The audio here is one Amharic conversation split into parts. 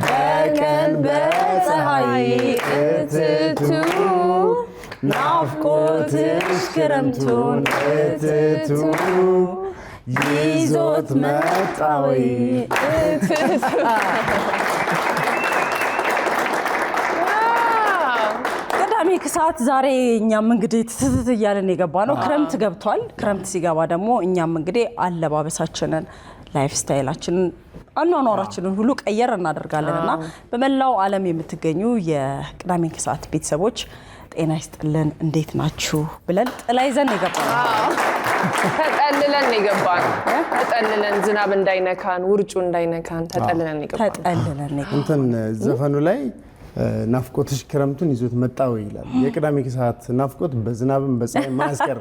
በቀን በፀሐይ እትቱ ናፍቆትሽ ክረምቱን እትቱ ይዞት መጣዊ እትቱ ቅዳሜ ከሰዓት ዛሬ እኛም እንግዲህ ትትት እያልን የገባነው ክረምት ገብቷል። ክረምት ሲገባ ደግሞ እኛም እንግዲህ አለባበሳችንን ላይፍ ስታይላችንን አኗኗራችንን ሁሉ ቀየር እናደርጋለንና በመላው ዓለም የምትገኙ የቅዳሜ ከሰዓት ቤተሰቦች ጤና ይስጥልን እንዴት ናችሁ ብለን ጥላ ይዘን የገባነው ተጠልለን የገባነው ተጠልለን ዝናብ እንዳይነካን ውርጩ እንዳይነካን ተጠልለን የገባነው እንትን ዘፈኑ ላይ ናፍቆትሽ ክረምቱን ይዞት መጣው ይላል። የቅዳሜ ከሰዓት ናፍቆት በዝናብም በፀሐይ ማያስቀር።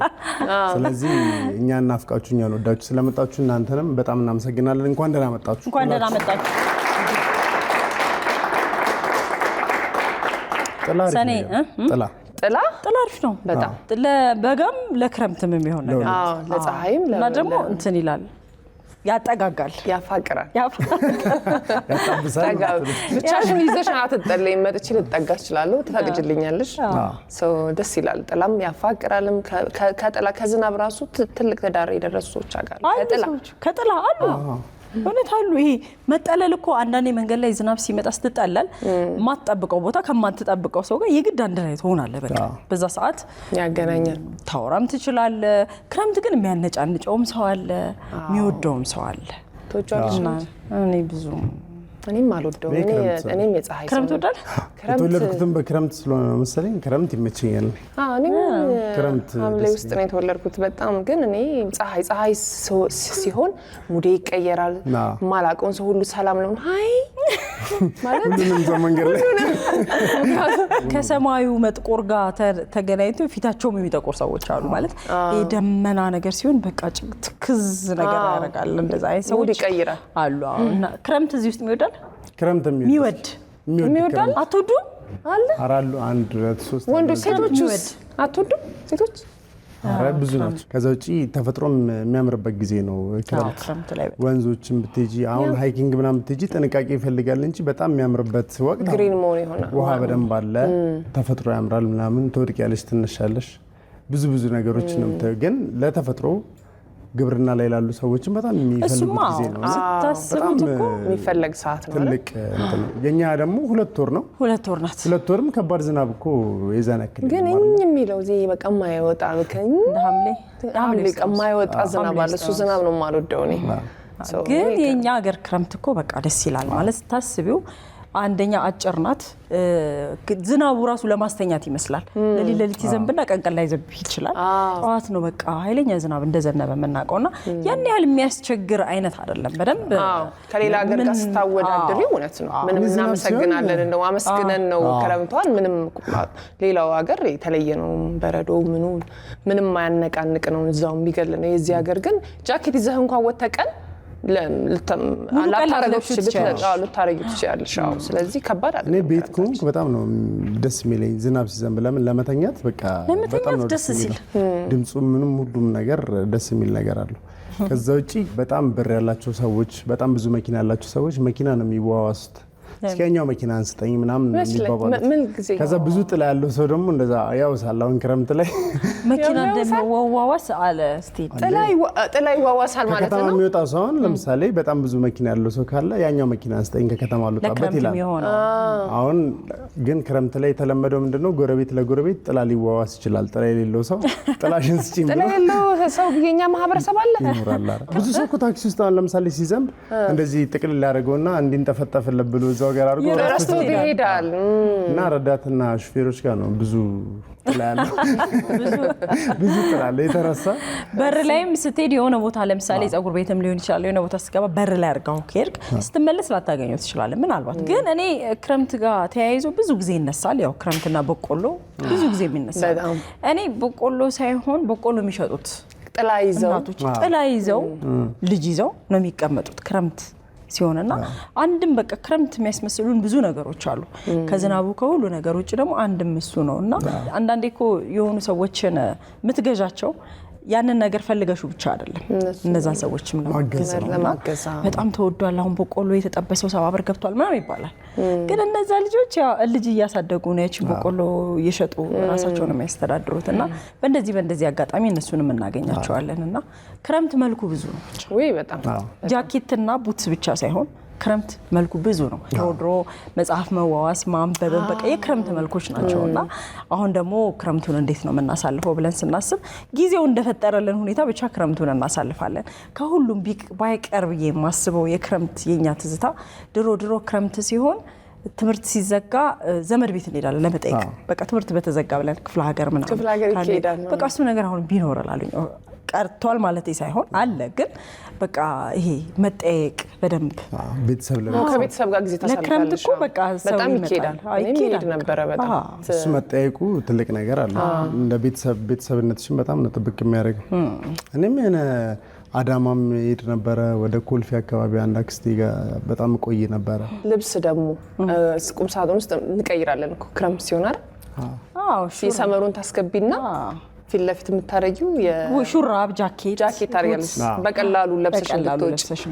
ስለዚህ እኛን ናፍቃችሁ እኛን ወዳችሁ ስለመጣችሁ እናንተንም በጣም እናመሰግናለን። እንኳን ደህና መጣችሁ። እንኳን ደህና መጣችሁ። ጥላ አሪፍ ነው በጣም ለበጋም ለክረምትም የሚሆን ነገር ለፀሐይም እና ደግሞ እንትን ይላል ያጠጋጋል ያፋቅራል ያጣብሳል። ብቻሽን ይዘሽ አትጠለይም መጥቼ ልጠጋሽ እችላለሁ ትፈቅጂልኛለሽ። ደስ ይላል። ጥላም ያፋቅራልም ከጥላ ከዝናብ ራሱ ትልቅ ተዳር የደረሱ ሰዎች አጋር ከጥላ አሉ እውነት አሉ። ይሄ መጠለል እኮ አንዳንዴ መንገድ ላይ ዝናብ ሲመጣ ስትጠለል ማትጠብቀው ቦታ ከማትጠብቀው ሰው ጋር የግድ አንድ ላይ ትሆናለህ። በቃ በዛ ሰዓት ያገናኛል። ታወራም ትችላለህ። ክረምት ግን የሚያነጫንጨውም ሰው አለ፣ የሚወደውም ሰው አለ። ተወጫለሽ? እኔ ብዙ እኔም አልወደውም። እኔም የፀሐይ ክረምት ወዳል የተወለድኩትም በክረምት ስለሆነ ነው መሰለኝ ክረምት ይመቸኛል። እኔም ክረምት ሐምሌ ውስጥ ነው የተወለድኩት። በጣም ግን እኔ ፀሐይ ሲሆን ሙዴ ይቀየራል። ማላቀውን ሰው ሁሉ ሰላም ነው ሃይ ማለት ሁሉንም ሰው መንገድ ላይ ከሰማዩ መጥቆር ጋር ተገናኝቶ ፊታቸውም የሚጠቆር ሰዎች አሉ። ማለት የደመና ነገር ሲሆን በቃ ትክዝ ነገር ያደርጋል። እንደዛ አይ ሰዎች ይቀይራል አሉ። እና ክረምት እዚህ ውስጥ የሚወዳል ክረምት የሚወዳል አትወዱ አለ አራሉ 1 2 3 ወንዶች ሴቶችስ አትወዱ ሴቶች ብዙ ናቸው። ከዛ ውጪ ተፈጥሮም የሚያምርበት ጊዜ ነው ክረምት ላይ ወንዞችን ብትጂ አሁን ሃይኪንግ ምናምን ብትጂ ጥንቃቄ ይፈልጋል እንጂ በጣም የሚያምርበት ወቅት ግሪን ሞን ይሆናል። ውሃ በደንብ አለ፣ ተፈጥሮ ያምራል ምናምን ትወድቂያለሽ ትነሻለሽ ብዙ ነገሮች ነው። ግን ለተፈጥሮ ግብርና ላይ ያሉ ሰዎችን በጣም የሚፈልጉት ጊዜ ነው። ታስቡት እኮ የሚፈልግ ሰዓት ነው። ትልቅ የኛ ደግሞ 2 ወር ነው። 2 ወር ናት። 2 ወርም ከባድ ዝናብ እኮ የዛነክል ግን የሚለው እዚህ በቃ ማይወጣ በከኝ ሐምሌ ማይወጣ ዝናብ አለ። እሱ ዝናብ ነው የማልወደው እኔ። ግን የኛ ሀገር ክረምት እኮ በቃ ደስ ይላል ማለት ታስቢው አንደኛ አጭር ናት። ዝናቡ ራሱ ለማስተኛት ይመስላል። ለሊት ይዘንብና ቀን ላይ ይዘንብ ይችላል። ጠዋት ነው በቃ ኃይለኛ ዝናብ እንደዘነበ የምናውቀውና ያን ያህል የሚያስቸግር አይነት አይደለም። በደንብ ከሌላ ሀገር ጋር ስታወዳድሪ እውነት ነው። ምንም እናመሰግናለን እንደው አመስግነን ነው ክረምቷን። ምንም ሌላው ሀገር የተለየ ነው። በረዶ ምንም ማያነቃንቅ ነው፣ እዛው የሚገል ነው። የዚህ ሀገር ግን ጃኬት ይዘህ እንኳን ወተቀን ልታረገው ትችላለሽ። ስለዚህ ከባድ አይደለም። እኔ ቤት ኮንክ በጣም ነው ደስ የሚለኝ ዝናብ ሲዘንብ። ለምን ለመተኛት በቃ በጣም ነው ደስ የሚል ድምጹ ምንም ሁሉም ነገር ደስ የሚል ነገር አለው። ከዛ ውጪ በጣም ብር ያላቸው ሰዎች በጣም ብዙ መኪና ያላቸው ሰዎች መኪና ነው የሚዋዋሱት። እስኪኛው መኪና አንስተኝ ምናምን የሚባባሉት። ከዛ ብዙ ጥላ ያለው ሰው ደግሞ እንደዛ ያውሳል። አሁን ክረምት ላይ መኪና እንደሚዋዋስ አለ እስቲ ጥላ ይዋዋሳል ማለት ነው። ከተማ የሚወጣ ሰው ለምሳሌ በጣም ብዙ መኪና ያለው ሰው ካለ ያኛው መኪና አንስተኝ ከከተማ ልውጣበት ይላል። አሁን ግን ክረምት ላይ የተለመደው ምንድነው ጎረቤት ለጎረቤት ጥላ ሊዋዋስ ይችላል። ጥላ የሌለው ሰው ጥላሽን ስጪኝ ብሎ ጥላ የሌለው ሰው የኛ ማህበረሰብ አለ ይኖራል። ብዙ ሰው ታክሲ ውስጥ ለምሳሌ ሲዘንብ እንደዚህ ጥቅል ያደርገውና እንዲንጠፈጠፍለት ብሎ እዛው ጋር አድርጎ ረስቶ ይሄዳል። እና ረዳትና ሹፌሮች ጋር ነው ብዙ ጥላ ያለው ብዙ ጥላ አለ የተረሳ። በር ላይም ስትሄድ የሆነ ቦታ ለምሳሌ ፀጉር ቤትም ሊሆን ይችላል የሆነ ቦታ ስትገባ በር ላይ አድርጋው ከሄድክ ስትመለስ ላታገኘው ትችላለህ ምናልባት። ግን እኔ ክረምት ጋር ተያይዞ ብዙ ጊዜ ይነሳል። ያው ክረምትና በቆሎ ብዙ ጊዜ የሚነሳል። እኔ በቆሎ ሳይሆን በቆሎ የሚሸጡት ጥላ ይዘው ልጅ ይዘው ነው የሚቀመጡት ክረምት ሲሆንና አንድም በቃ ክረምት የሚያስመስሉን ብዙ ነገሮች አሉ። ከዝናቡ ከሁሉ ነገሮች ደግሞ አንድም እሱ ነውና አንዳንዴ እኮ የሆኑ ሰዎችን ምትገዣቸው ያንን ነገር ፈልገሹ ብቻ አይደለም እነዛን ሰዎችም ለማገዝ በጣም ተወዷል። አሁን በቆሎ የተጠበሰው 70 ብር ገብቷል ምናምን ይባላል። ግን እነዛ ልጆች ያው ልጅ እያሳደጉ ነው ያቺን በቆሎ እየሸጡ ራሳቸውን የሚያስተዳድሩትና በእንደዚህ አጋጣሚ እነሱንም እናገኛቸዋለንና ክረምት መልኩ ብዙ ነው። ወይ በጣም ጃኬትና ቡትስ ብቻ ሳይሆን ክረምት መልኩ ብዙ ነው። ድሮ መጽሐፍ መዋዋስ ማንበብ በቃ የክረምት መልኮች ናቸውና አሁን ደግሞ ክረምቱን እንዴት ነው የምናሳልፈው ብለን ስናስብ ጊዜው እንደፈጠረልን ሁኔታ ብቻ ክረምቱን እናሳልፋለን። ከሁሉም ባይቀርብ የማስበው የክረምት የኛ ትዝታ ድሮ ክረምት ሲሆን ትምህርት ሲዘጋ ዘመድ ቤት እንሄዳለን ለመጠየቅ። በቃ ትምህርት በተዘጋ ብለን ክፍለ ሀገር ምናምን በቃ እሱ ነገር አሁን ቢኖርላልኝ ቀርቷል ማለት ሳይሆን አለ። ግን በቃ ይሄ መጠየቅ በደንብ ከቤተሰብ ጋር ጊዜ ታሳልፋለሽ በቃ በጣም ይኬዳል ነበር። በጣም እሱ መጠየቁ ትልቅ ነገር አለ። እንደ ቤተሰብነትሽን በጣም ነው ጥብቅ የሚያደርግ። እኔም የሆነ አዳማም ሄድ ነበረ ወደ ኮልፌ አካባቢ አንድ አክስቴ ጋር በጣም ቆይ ነበረ። ልብስ ደግሞ ቁም ሳጥን ውስጥ እንቀይራለን እኮ ክረምት ሲሆን አይደል? ሲሰመሩን ታስገቢና ፊት ለፊት የምታረጊው ሹራብ ጃኬት ታረጊያለሽ። በቀላሉ ለብሰሽ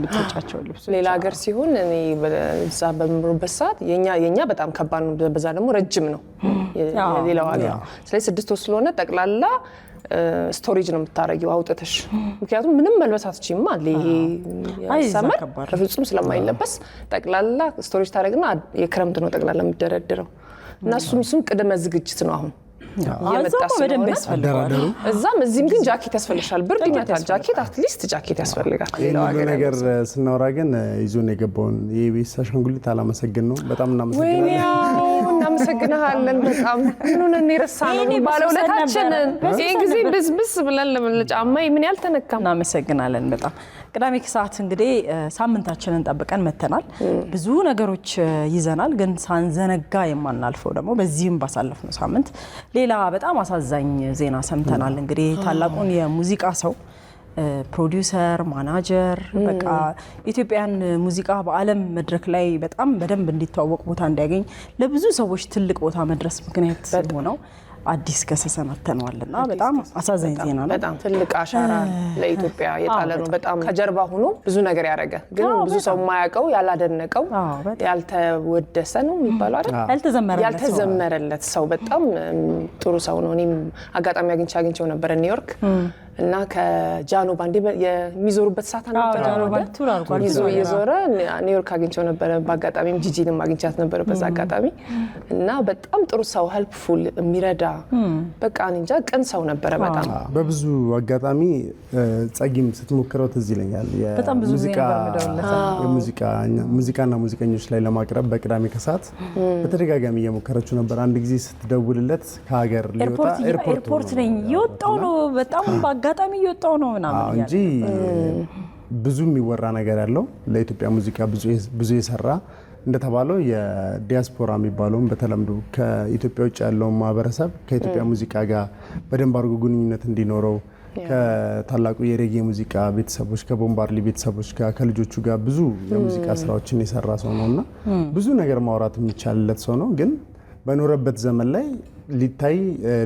ልትወጫቸው ልብሶች። ሌላ ሀገር ሲሆን እኔ በዛ በምሮበት ሰዓት የኛ በጣም ከባድ ነው። በዛ ደግሞ ረጅም ነው ሌላው ሀገር። ስለዚህ 6 ወር ስለሆነ ጠቅላላ ስቶሬጅ ነው የምታረጊው አውጥተሽ። ምክንያቱም ምንም መልበስ አትችይም አለ ይሄ ሰመር በፍጹም ስለማይለበስ ጠቅላላ ስቶሬጅ ታረግና የክረምት ነው ጠቅላላ የምትደረድረው እና እሱም ቅድመ ዝግጅት ነው አሁን የመጣስ በደንብ ያስፈልጋል። እዛም እዚህም ግን ጃኬት ያስፈልጋል። ብርድ ይመታል። ጃኬት አትሊስት ጃኬት ያስፈልጋል። ሌላው ነገር ስናወራ ግን ይዞን የገባውን የቤት አሻንጉሊት አላመሰግን ነው። በጣም እናመሰግናለን። በጣም ምኑን እንረሳነው ባለውለታችንን ይሄ ጊዜ ብስብስ ብለን ለጫማ ምን ያልተነካም እናመሰግናለን። በጣም ቅዳሜ ከሰዓት እንግዲህ ሳምንታችንን ጠብቀን መተናል። ብዙ ነገሮች ይዘናል። ግን ሳንዘነጋ የማናልፈው ደግሞ በዚህም ባሳለፍነው ሳምንት ሌላ በጣም አሳዛኝ ዜና ሰምተናል። እንግዲህ ታላቁን የሙዚቃ ሰው ፕሮዲዩሰር፣ ማናጀር በቃ ኢትዮጵያን ሙዚቃ በዓለም መድረክ ላይ በጣም በደንብ እንዲተዋወቅ ቦታ እንዲያገኝ ለብዙ ሰዎች ትልቅ ቦታ መድረስ ምክንያት ሆነው አዲስ ገሰሰን አተነዋልና በጣም አሳዛኝ ዜና ነው። በጣም ትልቅ አሻራ ለኢትዮጵያ የጣለ ነው። በጣም ከጀርባ ሆኖ ብዙ ነገር ያደረገ ግን ብዙ ሰው የማያውቀው ያላደነቀው ያልተወደሰ ነው የሚባለው አይደል? ያልተዘመረለት ሰው በጣም ጥሩ ሰው ነው። እኔም አጋጣሚ አግኝቼው ነበር ኒውዮርክ እና ከጃኖ ባንድ የሚዞሩበት ሰዓት ነበር። ጃኖ ባንድ ቱር አድርጓል። እየዞረ ኒውዮርክ አግኝቼው ነበር። በአጋጣሚም ጂጂንም አግኝቻት ነበር በዛ አጋጣሚ እና በጣም ጥሩ ሰው ሄልፕፉል የሚረዳ በቃ እንጃ ቅን ሰው ነበረ። በጣም በብዙ አጋጣሚ ጸጊም ስትሞክረው ትዝ ይለኛል ሙዚቃና ሙዚቀኞች ላይ ለማቅረብ በቅዳሜ ከሰዓት በተደጋጋሚ እየሞከረችው ነበር። አንድ ጊዜ ስትደውልለት ከሀገር ሊወጣ ኤርፖርት ነኝ የወጣው ነው በጣም አጋጣሚ እየወጣው ነው ምናምን እንጂ ብዙ የሚወራ ነገር ያለው ለኢትዮጵያ ሙዚቃ ብዙ የሰራ እንደተባለው የዲያስፖራ የሚባለውን በተለምዶ ከኢትዮጵያ ውጭ ያለው ማህበረሰብ ከኢትዮጵያ ሙዚቃ ጋር በደንብ አድርጎ ግንኙነት እንዲኖረው ከታላቁ የሬጌ ሙዚቃ ቤተሰቦች ከቦምባርሊ ቤተሰቦች ጋር ከልጆቹ ጋር ብዙ የሙዚቃ ስራዎችን የሰራ ሰው ነውና ብዙ ነገር ማውራት የሚቻልለት ሰው ነው። ግን በኖረበት ዘመን ላይ ሊታይ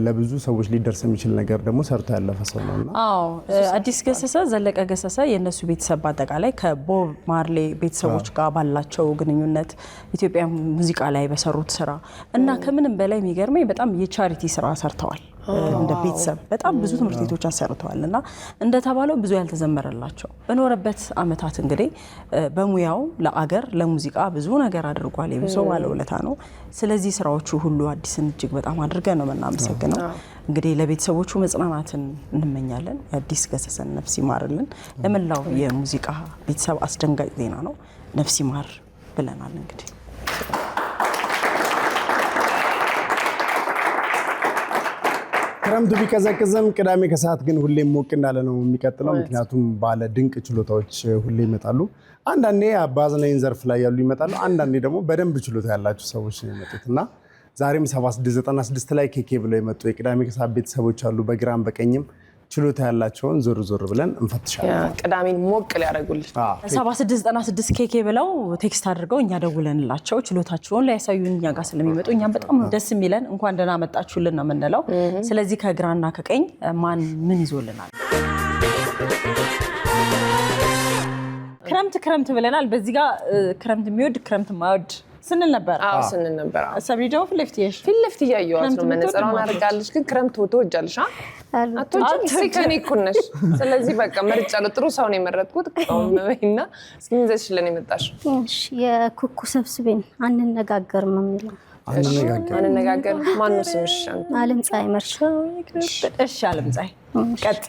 ለብዙ ሰዎች ሊደርስ የሚችል ነገር ደግሞ ሰርቶ ያለፈ ሰው ነውና አዲስ ገሰሰ ዘለቀ ገሰሰ የነሱ ቤተሰብ አጠቃላይ ከቦብ ማርሌ ቤተሰቦች ጋር ባላቸው ግንኙነት ኢትዮጵያ ሙዚቃ ላይ በሰሩት ስራ እና ከምንም በላይ የሚገርመኝ በጣም የቻሪቲ ስራ ሰርተዋል። እንደ ቤተሰብ በጣም ብዙ ትምህርት ቤቶች አሰርተዋልና እንደተባለው ብዙ ያልተዘመረላቸው በኖረበት አመታት እንግዲህ በሙያው ለአገር ለሙዚቃ ብዙ ነገር አድርጓል። የብሶ ባለውለታ ነው። ስለዚህ ስራዎቹ ሁሉ አዲስን እጅግ በጣም አድርገን ነው የምናመሰግነው። እንግዲህ ለቤተሰቦቹ መጽናናትን እንመኛለን። አዲስ ገሰሰን ነፍስ ይማርልን። ለመላው የሙዚቃ ቤተሰብ አስደንጋጭ ዜና ነው። ነፍስ ይማር ብለናል። እንግዲህ ክረምቱ ቢቀዘቅዝም ቅዳሜ ከሰዓት ግን ሁሌም ሞቅ እንዳለ ነው የሚቀጥለው። ምክንያቱም ባለ ድንቅ ችሎታዎች ሁሌ ይመጣሉ። አንዳንዴ በአዝናኝ ዘርፍ ላይ ያሉ ይመጣሉ። አንዳንዴ ደግሞ በደንብ ችሎታ ያላቸው ሰዎች ነው የመጡትና ዛሬም 7696 ላይ ኬኬ ብለው የመጡ የቅዳሜ ከሰዓት ቤተሰቦች አሉ። በግራም በቀኝም ችሎታ ያላቸውን ዞር ብለን እንፈትሻለን። ቅዳሜን ሞቅ ሊያደርጉልን 7696 ኬኬ ብለው ቴክስት አድርገው እኛ ደውለንላቸው ችሎታቸውን ሊያሳዩን እኛ ጋር ስለሚመጡ እኛም በጣም ደስ የሚለን እንኳን ደህና መጣችሁልን ነው የምንለው። ስለዚህ ከግራና ከቀኝ ማን ምን ይዞልናል? ክረምት ብለናል። በዚህ ጋር ክረምት የሚወድ ክረምት የማይወድ ስንል ነበር። ስንል ነበር። ሰብሪ ደግሞ ፊት ለፊት እያየኋት ነው። መነጽሯን አድርጋለች። ግን ክረምት ትወጃለሽ? አትወጂም? ከእኔ እኩል ነሽ። ስለዚህ በቃ መርጫለሁ። ጥሩ ሰው ነው የመረጥኩት። እና እስኪ ምን ይዘሽልን የመጣሽው? የኩኩ ሰብስቤን አንነጋገርም የሚለው አንነጋገር። ማነው ስምሽ? አለምፀሐይ መርሻ። እሺ አለምፀሐይ ቀጥ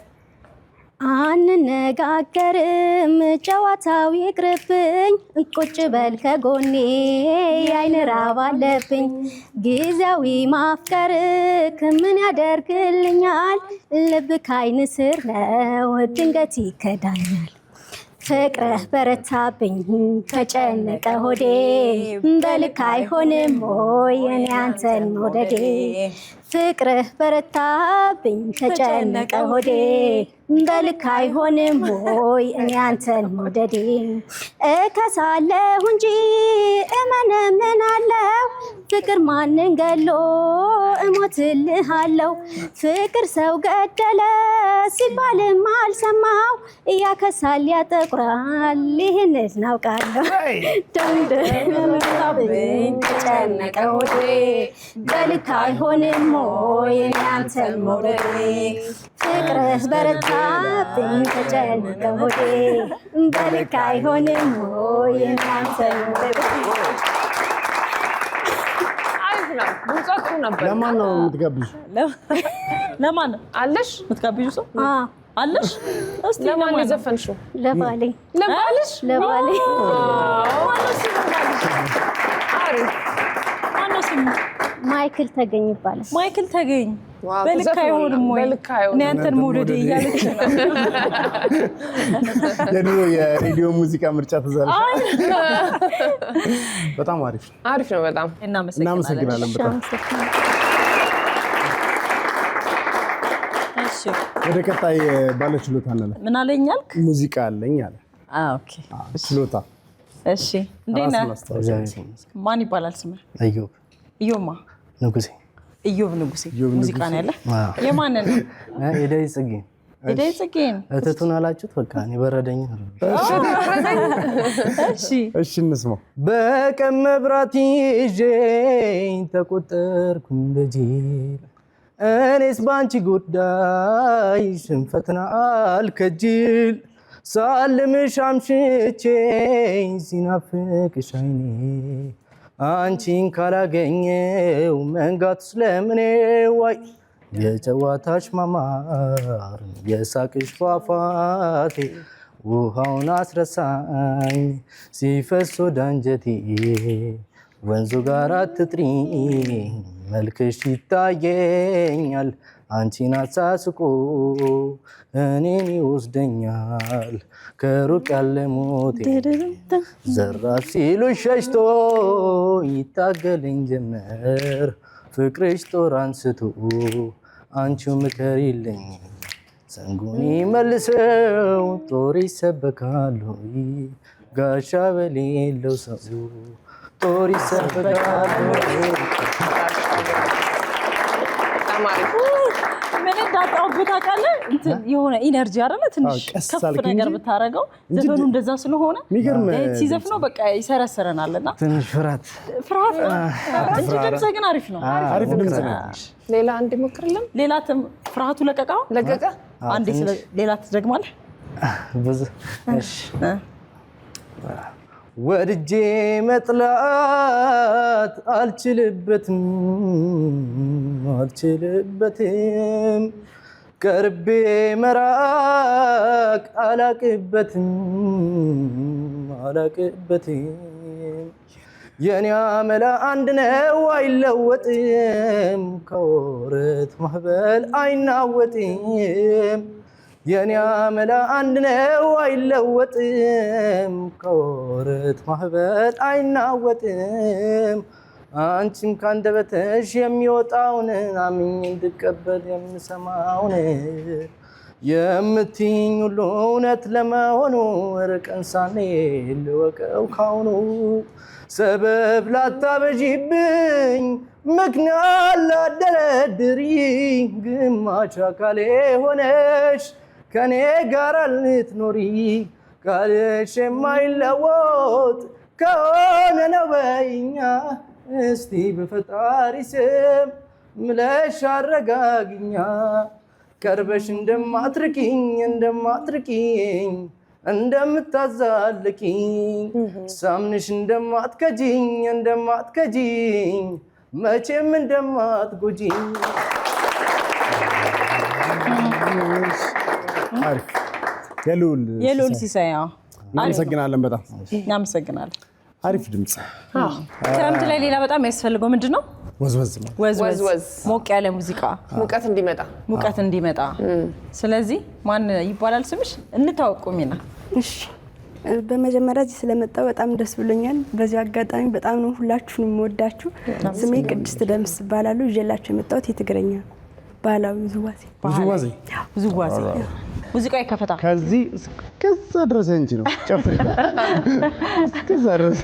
አንነጋገርም ጨዋታው ይቅርብኝ ቁጭ በል ከጎኔ አይን ራብ አለብኝ ጊዜያዊ ማፍቀር ምን ያደርግልኛል ልብ ከዓይን ስር ነው ድንገት ይከዳኛል ፍቅርህ በረታብኝ ተጨነቀ ሆዴ በልክ አይሆንም ሆይ እኔ አንተን መውደዴ ፍቅርህ በረታብኝ ተጨነቀ ሆዴ በልክ አይሆንም ሆይ እኔ አንተን መውደዴ እከሳለሁ እንጂ እመነምናለሁ ፍቅር ማንን ገሎ እሞትልሃለሁ ፍቅር ሰው ገደለ ሲባልም አልሰማው ያከሳል ያጠቁራል ይህን እናውቃለሁ ደምደምታብኝ ተጨነቀ ሆዴ በልክ አይሆንም ሆይ እኔ አንተን መውደዴ ፍቅርህ በረታብኝ ተጨነቀ ሆዴ በልክ አይሆንም ሆይ እኔ አንተን መውደዴ ለማን ነው የምትጋብዥው? ለማን ነው አለሽ የምትጋብዥው ሰው አለሽ? እስቲ ለማን ነው የዘፈንሽው? ለባሌ ለባልሽ? ለባሌ ማነው ስሙ? ማይክል ተገኝ ይባላል። ማይክል ተገኝ በልክ አይሆንም ወይ እኔ አንተን መውደዴ እያለች ነው። የድሮ የሬዲዮ ሙዚቃ ምርጫ ትዛለች። በጣም አሪፍ ነው። በጣም እናመሰግናለን። በጣም እሺ፣ ወደ ቀጣይ ባለችሎታ ነን። ምን አለኝ አልክ? ሙዚቃ አለኝ አለ። ኦኬ፣ ችሎታ። እሺ፣ እንዴት ነህ? ማን ይባላል ስምህ? ኢዮማ ንጉሴ። ኢዮብ ንጉሴ። ሙዚቃ ነው ያለ? የማን ነው? የዳይ ጽጌ። የዳይ ጽጌን እህቱን አላችሁት? በቃ እኔ በረደኝ። እሺ እንስማው። በቀን መብራት ይዤኝ ተቆጠርኩኝ በጅል እኔስ ባንቺ ጉዳይ ሽንፈትን አልከጅል ሳልምሽ አምሽቼ ሲናፍቅሽ አይኔ አንቺን ካላገኘው መንጋቱ ስለምኔ ዋይ የጨዋታሽ ማማር የሳቅሽ ፏፏቴ ውሃውን አስረሳኝ ሲፈስ ወደ አንጀቴ ወንዙ ጋር አትጥሪ መልክሽ ይታየኛል አንቺን አሳስቆ እኔን ይወስደኛል ከሩቅ ያለ ሞቴ ዘራፍ ሲሉ ሸሽቶ ይታገለኝ ጀመር ፍቅርሽ ጦር አንስቶ አንቺው ምከሪልኝ ሰንጉን መልሰው ጦር ይሰበካል ጋሻ በሌለው ሰው ጦር ይሰበካል ምን እንዳጣውበት ታውቃለህ? እንትን የሆነ ኢነርጂ አይደለ ትንሽ ከፍ ነገር ብታረገው ዘፈኑ እንደዛ ስለሆነ ሲዘፍነው በቃ ይሰረሰረናልና ትንሽ ፍርሃት እንጂ ድምጽ ግን አሪፍ ነው። አሪፍ ድምጽ ነው። ሌላ አንድ ሞክርልኝ። ሌላ ፍርሃቱ ለቀቀ። አንዴ ሌላ ትደግማለህ? ብዙ እሺ ወድጄ መጥላት አልችልበትም ቀርቤ መራቅ አላቅበትም የኔ አመላ አንድ ነው አይለወጥም ከወረት ማህበል አይናወጥም የኔ አመላ አንድ ነው አይለወጥም ከወረት ማህበል አይናወጥም አንቺም ካንደበትሽ የሚወጣውን አምኜ እንድቀበል የምሰማውን የምትይኝ ሁሉ እውነት ለመሆኑ ርቀን ሳንሄድ ልወቀው ካሁኑ ሰበብ ላታበዢብኝ ምክንያት ላደረድሪ ግማሽ አካሌ ሆነሽ ከኔ ጋር ልትኖሪ ቃልሽ የማይለወጥ ከሆነ ነው በይኛ እስቲ በፈጣሪ ስም ምለሽ አረጋግኛ ቀርበሽ እንደማትርቂኝ እንደምታዛልቂኝ ሳምንሽ እንደማትከጂኝ መቼም እንደማትጎጂኝ የልዑል ሲሳይ እናመሰግናለን። በጣም እናመሰግናለን። አሪፍ ድምፅ። ክረምት ላይ ሌላ በጣም ያስፈልገው ምንድን ነው? ወዝወዝ ሞቅ ያለ ሙዚቃ ሙቀት እንዲመጣ። ስለዚህ ማን ይባላል ስምሽ? እንታወቁ ሚና። እሺ በመጀመሪያ እዚህ ስለመጣሁ በጣም ደስ ብሎኛል። በዚህ አጋጣሚ በጣም ነው ሁላችሁንም የምወዳችሁ። ስሜ ቅድስት ደምስ እባላለሁ። ይዤላችሁ የመጣሁት የትግረኛ ባህላዊ ውዝዋዜ ሙዚቃ ይከፈታ። ከዚህ ከዛ ድረስ እንጂ ነው ጨፍሪ ከዛ ድረስ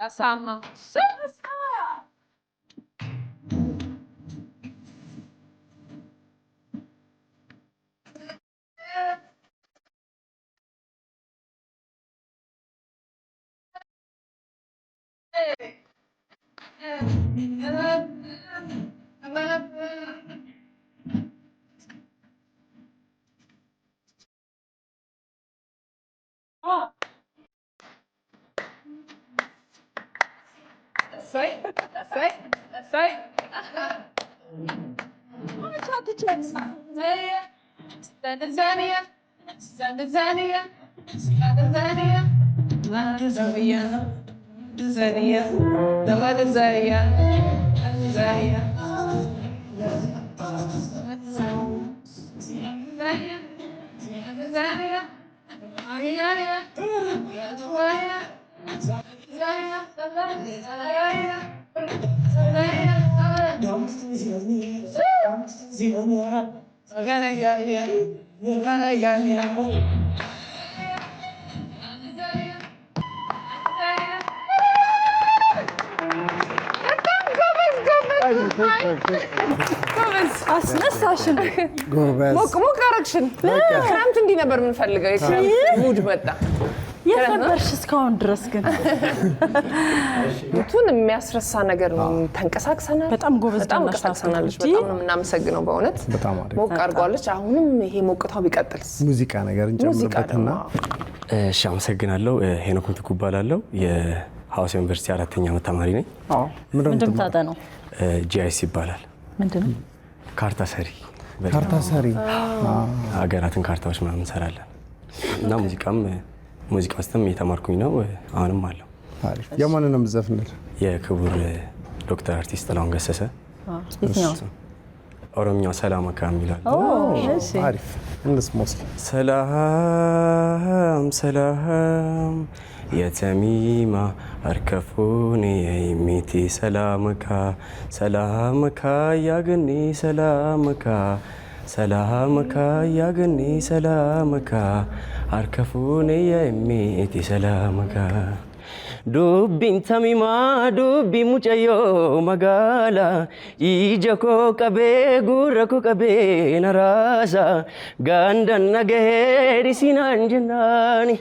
Sama. አስነሳሽን ሞቅ አረግሽን። ክረምት እንዲህ ነበር የምንፈልገው። የክረምት ሙድ መጣ። የት ነበርሽ እስካሁን ድረስ? ግን እንትን የሚያስረሳ ነገር ነው። ተንቀሳቅሰናል። በጣም ጎበዝ ተንቀሳቅሰናለች። በጣም ነው የምናመሰግነው በእውነት ሞቅ አድርጓለች። አሁንም ይሄ ሞቅታው ቢቀጥልስ? ሙዚቃ ነገር እንጨምርበትና። እሺ፣ አመሰግናለሁ። ሄኖክ ምትኩ እባላለሁ። የሐዋሳ ዩኒቨርሲቲ 4ኛ ዓመት ተማሪ ነኝ። ምንድን ታጠነው? ጂአይኤስ ይባላል። ምንድን ነው? ካርታ ሰሪ ሀገራትን ካርታዎች ምናምን እንሰራለን እና ሙዚቃ ውስጥም እየተማርኩኝ ነው። አሁንም አለው። የማንን ነው የምትዘፍንልን? የክቡር ዶክተር አርቲስት ጥላሁን ገሰሰ ኦሮምኛ ሰላመካ የሚላል። አሪፍ እንስማው። ሰላም የተሚማ አርከፉኒ የሚቲ ሰላመካ ያገኒ ሰላመካ ያገኒ ሰላመካ አርከፉኒ የሚቲ ሰላመካ dubbiin tamimaa dubbii mucayyoo magaala ija koo qabee gurra koo qabee naraasa gaandan nagahee dhisinaan jennaani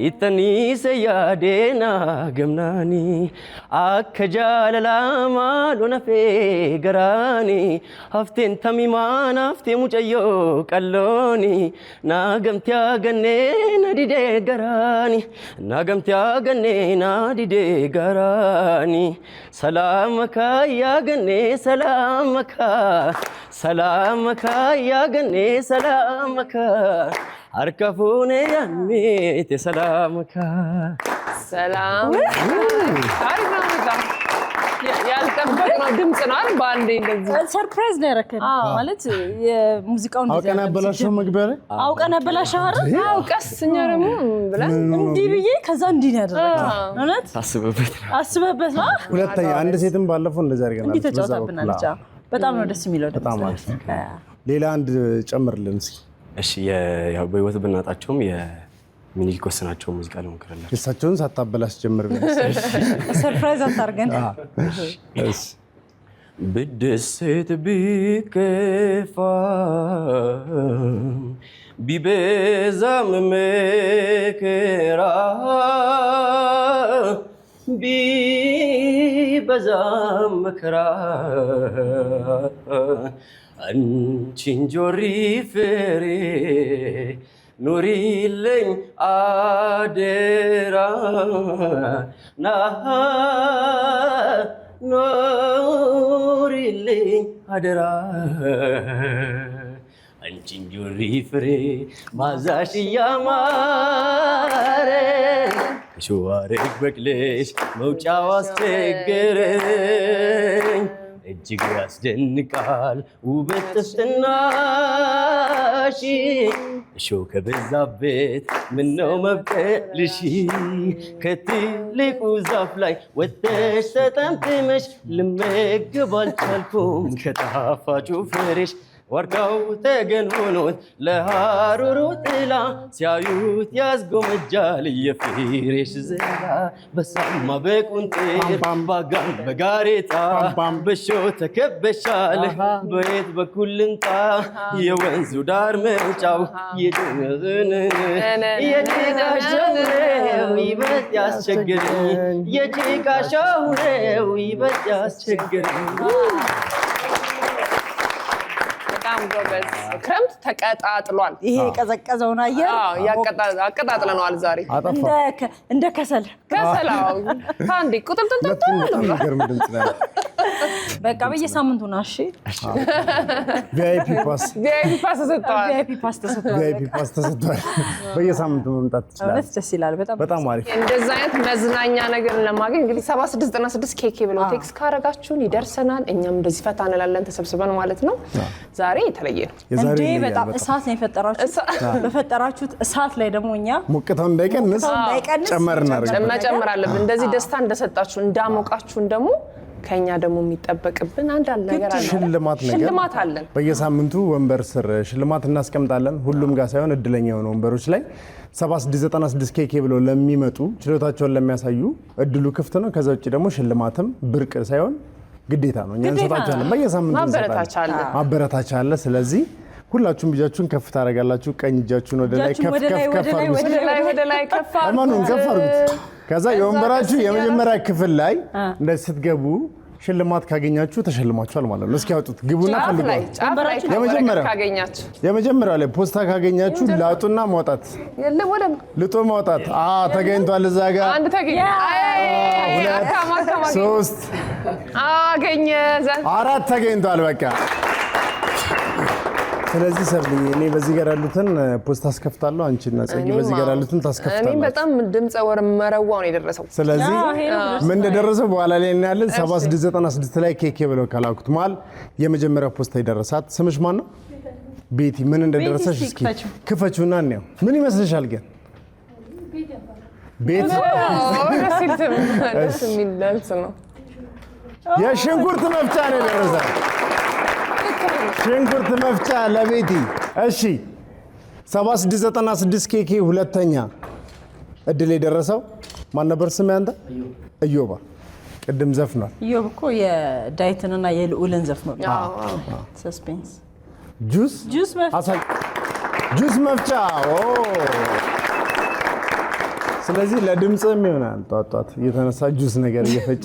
ittaniisa yaadee naa gamnaani akka jaalalaa maaloo nafee garaani hafteen tamimaa naftee mucayyoo qallooni naa gamtee agannee na didee garaani naa gamtee agannee na didee garaani salaamaka yaagannee salaamaka yaagannee salaamaka harka fuunee yaammeete salaamaka ሰላም አሪፍ ነው በጣም ያልጠበቅነው ድምፅ ነው አይደል? በአንዴ እንደዚህ ሰርፕራይዝ ነው ያደረከን ማለት የሙዚቃውን አውቀን አበላሸው መግቢያ ላይ አውቀን አበላሸው አይደል? አው ቀስ እኛ ደግሞ ብለን እንዲህ ብዬ ከዛ እንዲህ ነው ያደረከው። እውነት አስበበት ነው። ሁለተኛ አንድ ሴትም ባለፈው እንደዛ አድርገናል። እንዲህ ተጫውታብናለች። በጣም ነው ደስ የሚለው። በጣም አሪፍ። ሌላ አንድ ጨምርልን እስኪ። እሺ ያው በህይወት ብናጣቸውም የሚኒሊክ ወስናቸው ሙዚቃ ለሞክረላችሁ እሳቸውን ሳታበላሽ ጀምር። ሰርፕራይዝ አታርገን። እሺ ብደሰት ቢከፋ ቢበዛም መከራ ቢበዛም መከራ አንቺን ጆሪ ፍሬ ኑሪልኝ አደራ ኑሪልኝ አደራ አንቺን ጆሪ ፍሬ ማዛሽ እያማረ ከሸዋረግ በቅለሽ መውጫው አስቸገረኝ እጅግ ያስደንቃል ውበት ጥፍጥናሽ እሾህ ከበዛበት ምነው መብቀልሽ ከትልቁ ዛፍ ላይ ወጥተሽ ተጠምጥመሽ ልመገብ አልቻልኩም ከጣፋጩ ፍሬሽ ዋርካው ተገን ሆኖት ለሐሩሩ ጥላ ሲያዩት ያስጎመጃል የፍሬሽ ዘራ በሳማ በቁንጥር ባጋም በጋሬጣ በሾ ተከበሻል በየት በኩል ልምጣ የወንዙ ዳር መውጫው የጭቃሻው ነው ይበልጥ ያስቸግረኝ የጭቃሻው ነው ይበልጥ ያስቸግረኝ። በጣም ጎበዝ። ክረምት ተቀጣጥሏል። ይሄ የቀዘቀዘውን አየር አቀጣጥለነዋል ዛሬ እንደ ከሰል አንዴ ቁጥልጥል በቃ በየሳምንቱ ና። እሺ ቪአይፒ ፓስ ተሰጥቷል። በየሳምንቱ መምጣት ትችላለህ። ደስ ይላል። በጣም አሪፍ። እንደዚህ አይነት መዝናኛ ነገር ለማግኘት እንግዲህ 7696 ኬኬ ብለው ቴክስት ካረጋችሁን ይደርሰናል። እኛም እንደዚህ ፈታ እንላለን ተሰብስበን ማለት ነው። ዛሬ የተለየ ነው እንዴ! በጣም እሳት ነው የፈጠራችሁት። በፈጠራችሁት እሳት ላይ ደግሞ እኛ ሙቀታው እንዳይቀንስ ጨመር አለብን። እንደዚህ ደስታ እንደሰጣችሁ እንዳሞቃችሁን ደግሞ ከኛ ደግሞ የሚጠበቅብን አንዳንድ ነገር አለ። ሽልማት አለን። በየሳምንቱ ወንበር ስር ሽልማት እናስቀምጣለን። ሁሉም ጋር ሳይሆን እድለኛ የሆኑ ወንበሮች ላይ 7696 ኬኬ ብለው ለሚመጡ ችሎታቸውን ለሚያሳዩ እድሉ ክፍት ነው። ከዛ ውጭ ደግሞ ሽልማትም ብርቅ ሳይሆን ግዴታ ነው። እኛ እንሰጣቸዋለን። በየሳምንቱ ማበረታቻ አለ። ስለዚህ ሁላችሁም እጃችሁን ከፍ ታደርጋላችሁ። ቀኝ እጃችሁን ወደ ላይ ከፍ አድርጉት። ከዛ የወንበራችሁ የመጀመሪያ ክፍል ላይ እንደዚህ ስትገቡ ሽልማት ካገኛችሁ ተሸልማችኋል ማለት ነው። እስኪ ያውጡት፣ ግቡና ፈልጉ። የመጀመሪያው ላይ ፖስታ ካገኛችሁ ላጡና ማውጣት፣ ልጦ ማውጣት። ተገኝቷል። እዛ ጋር አንድ ተገኘ፣ 3 አገኘ፣ 4 ተገኝቷል። በቃ ስለዚህ ሰብልኝ እኔ በዚህ ጋር ያሉትን ፖስታ አስከፍታለሁ። አንቺና ጸጊ በዚህ ጋር ያሉትን ታስከፍታላችሁ። እኔ በጣም ድምጽ ወረመረዋው ነው የደረሰው። ስለዚህ ምን እንደደረሰው በኋላ ላይ እናያለን። 7696 ላይ ኬኬ ብለው ካላኩት ማል የመጀመሪያው ፖስታ ይደረሳት። ስምሽ ማን ነው? ቤቲ። ምን እንደደረሰሽ እስኪ ክፈቹና እንየው። ምን ይመስልሻል ግን? ቤት ደስ የሚል ልብስ ነው። የሽንኩርት መፍጫ ነው የደረሳት። ሽንኩርት መፍጫ ለቤቲ። እሺ 7696 ኬኬ ሁለተኛ እድል የደረሰው ማን ነበር ስም ያንተ? እዮባ ቅድም ዘፍኗል። እዮብ እኮ የዳይትንና የልዑልን ዘፍኗል። ሰስፔንስ ጁስ መፍቻ። ስለዚህ ለድምጽም ይሆናል ጧት እየተነሳ ጁስ ነገር እየፈጨ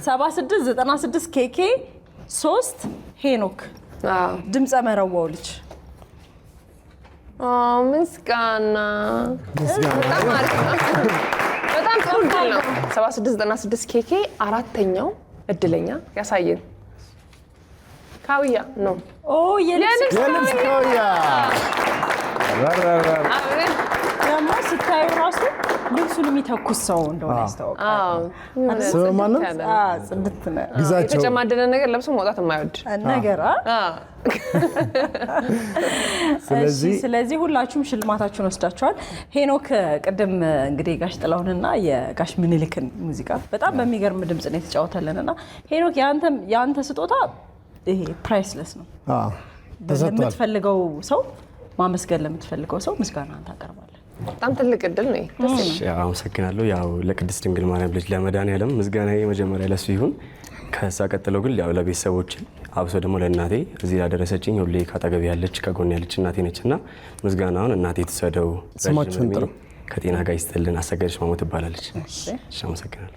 76 96 ኬኬ 3 ሄኖክ ድምጸ መረዋው ልጅ ምስጋና በጣም ጥሩ ድል ነው። 7696 ኬኬ አራተኛው እድለኛ ያሳየን ካውያ ነው። የልብስ ካውያ ደግሞ ስታዩ ራሱ ልብሱን የሚተኩስ ሰው እንደሆነ ያስታውቃል። ስማና ጽድት ነው። የተጨማደደ ነገር ለብሶ መውጣት የማይወድ ነገር። ስለዚህ ሁላችሁም ሽልማታችሁን ወስዳችኋል። ሄኖክ ቅድም እንግዲህ ጋሽ ጥላሁንና የጋሽ ምኒልክን ሙዚቃ በጣም በሚገርም ድምጽ ነው የተጫወተልንና ሄኖክ ያንተ ስጦታ ይሄ ፕራይስለስ ነው። ለምትፈልገው ሰው ማመስገን ለምትፈልገው ሰው ምስጋናን ታቀርባለህ። በጣም ትልቅ እድል ነው። አመሰግናለሁ። ያው ለቅድስት ድንግል ማርያም ልጅ ለመድኃኒዓለም ምስጋናዬ መጀመሪያ ለሱ ይሁን። ከዛ ቀጥሎ ግን ያው ለቤተሰቦቼ አብሶ ደግሞ ለእናቴ እዚህ ላደረሰችኝ ሁሌ ካጠገቤ ያለች ከጎን ያለች እናቴ ነችና ምስጋናውን እናቴ ትሰደው። ስማችሁን ጥሩ። ከጤና ጋር ይስጥልን። አሰገደች ማሞ ትባላለች። እሺ አመሰግናለሁ።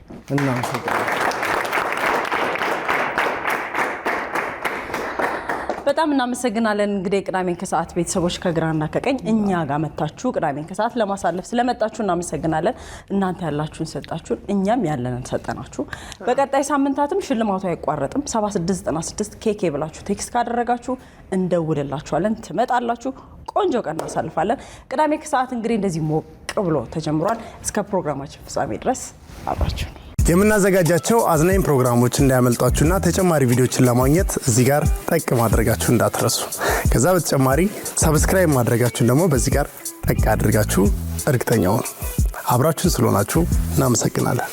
በጣም እናመሰግናለን። እንግዲህ ቅዳሜን ከሰዓት ቤተሰቦች ከግራና ከቀኝ እኛ ጋር መጣችሁ ቅዳሜን ከሰዓት ለማሳለፍ ስለመጣችሁ እናመሰግናለን። እናንተ ያላችሁን ሰጣችሁን፣ እኛም ያለንን ሰጠናችሁ። በቀጣይ ሳምንታትም ሽልማቱ አይቋረጥም። 7696 ኬኬ ብላችሁ ቴክስት ካደረጋችሁ እንደውልላችኋለን፣ ትመጣላችሁ። ቆንጆ ቀን እናሳልፋለን። ቅዳሜ ከሰዓት እንግዲህ እንደዚህ ሞቅ ብሎ ተጀምሯል። እስከ ፕሮግራማችን ፍጻሜ ድረስ አብራችሁ የምናዘጋጃቸው አዝናኝ ፕሮግራሞች እንዳያመልጧችሁና ተጨማሪ ቪዲዮችን ለማግኘት እዚህ ጋር ጠቅ ማድረጋችሁ እንዳትረሱ። ከዛ በተጨማሪ ሰብስክራይብ ማድረጋችሁን ደግሞ በዚህ ጋር ጠቅ አድርጋችሁ እርግጠኛውን አብራችሁን ስለሆናችሁ እናመሰግናለን።